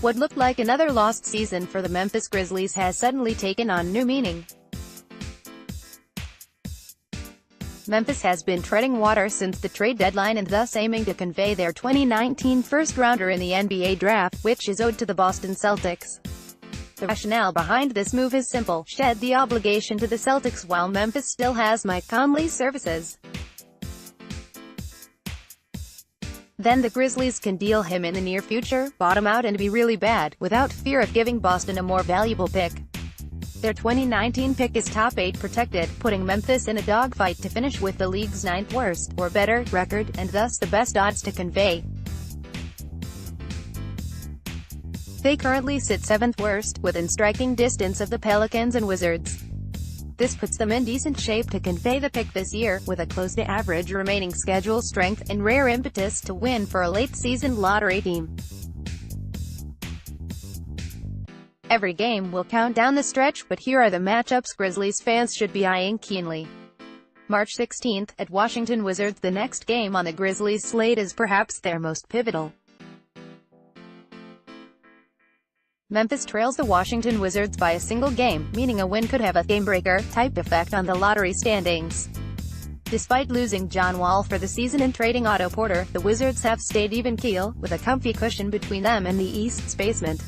What looked like another lost season for the Memphis Grizzlies has suddenly taken on new meaning. Memphis has been treading water since the trade deadline and thus aiming to convey their 2019 first-rounder in the NBA draft, which is owed to the Boston Celtics. The rationale behind this move is simple: shed the obligation to the Celtics while Memphis still has Mike Conley's services. Then the Grizzlies can deal him in the near future, bottom out and be really bad, without fear of giving Boston a more valuable pick. Their 2019 pick is top 8 protected, putting Memphis in a dogfight to finish with the league's 9th worst, or better, record, and thus the best odds to convey. They currently sit 7th worst, within striking distance of the Pelicans and Wizards. This puts them in decent shape to convey the pick this year, with a close-to-average remaining schedule strength, and rare impetus to win for a late-season lottery team. Every game will count down the stretch, but here are the matchups Grizzlies fans should be eyeing keenly. March 16th, at Washington Wizards. The next game on the Grizzlies slate is perhaps their most pivotal. Memphis trails the Washington Wizards by a single game, meaning a win could have a game-breaker-type effect on the lottery standings. Despite losing John Wall for the season and trading Otto Porter, the Wizards have stayed even keel, with a comfy cushion between them and the East's basement.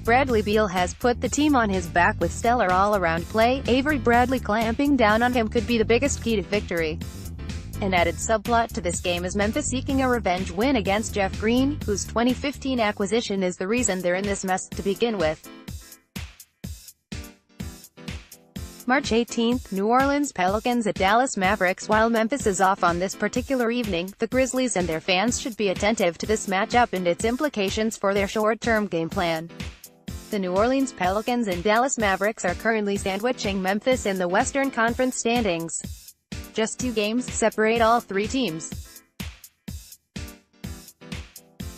Bradley Beal has put the team on his back with stellar all-around play. Avery Bradley clamping down on him could be the biggest key to victory. An added subplot to this game is Memphis seeking a revenge win against Jeff Green, whose 2015 acquisition is the reason they're in this mess to begin with. March 18th, New Orleans Pelicans at Dallas Mavericks. While Memphis is off on this particular evening, the Grizzlies and their fans should be attentive to this matchup and its implications for their short-term game plan. The New Orleans Pelicans and Dallas Mavericks are currently sandwiching Memphis in the Western Conference standings. Just 2 games separate all 3 teams.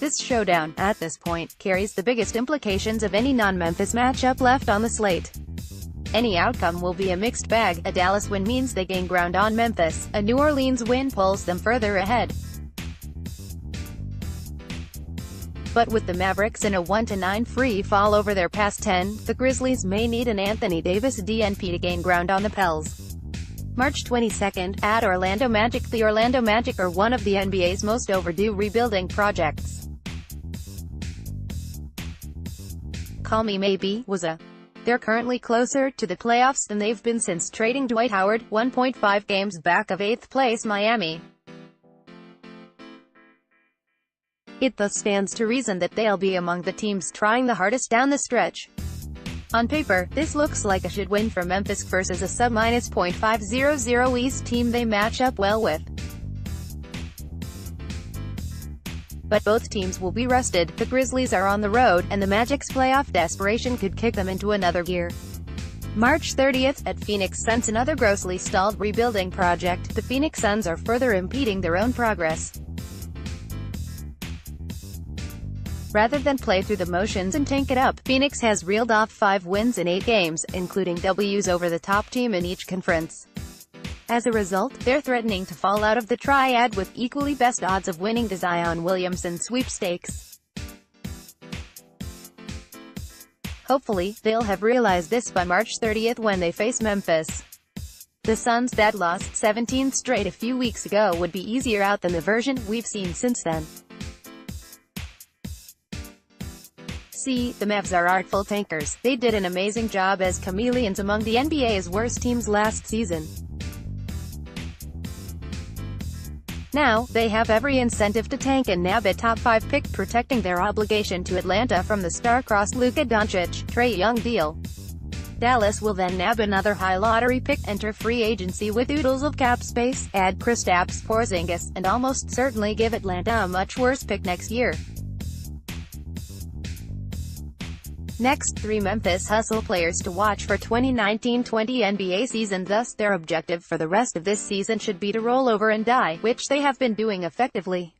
This showdown, at this point, carries the biggest implications of any non-Memphis matchup left on the slate. Any outcome will be a mixed bag. A Dallas win means they gain ground on Memphis. A New Orleans win pulls them further ahead. But with the Mavericks in a 1-9 free fall over their past 10, the Grizzlies may need an Anthony Davis DNP to gain ground on the Pels. March 22nd, at Orlando Magic. The Orlando Magic are one of the NBA's most overdue rebuilding projects. Call me maybe, They're currently closer to the playoffs than they've been since trading Dwight Howard, 1.5 games back of 8th place Miami. It thus stands to reason that they'll be among the teams trying the hardest down the stretch. On paper, this looks like a should win for Memphis versus a sub-.500 East team they match up well with. But both teams will be rested. The Grizzlies are on the road, and the Magic's playoff desperation could kick them into another gear. March 30th, at Phoenix Suns. Another grossly stalled rebuilding project. The Phoenix Suns are further impeding their own progress. Rather than play through the motions and tank it up, Phoenix has reeled off 5 wins in 8 games, including W's over the top team in each conference. As a result, they're threatening to fall out of the triad with equally best odds of winning the Zion Williamson sweepstakes. Hopefully, they'll have realized this by March 30th when they face Memphis. The Suns, that lost 17 straight a few weeks ago, would be easier out than the version we've seen since then. The Mavs are artful tankers. They did an amazing job as chameleons among the NBA's worst teams last season. Now, they have every incentive to tank and nab a top 5 pick, protecting their obligation to Atlanta from the star-crossed Luka Doncic-Trae Young deal. Dallas will then nab another high lottery pick, enter free agency with oodles of cap space, add Kristaps Porzingis, and almost certainly give Atlanta a much worse pick next year. Next, 3 Memphis Hustle players to watch for 2019-20 NBA season. Thus, their objective for the rest of this season should be to roll over and die, which they have been doing effectively.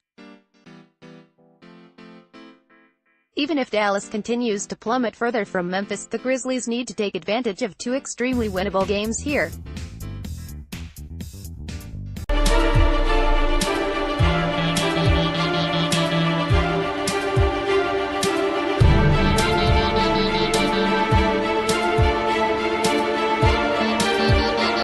Even if Dallas continues to plummet further from Memphis, the Grizzlies need to take advantage of 2 extremely winnable games here.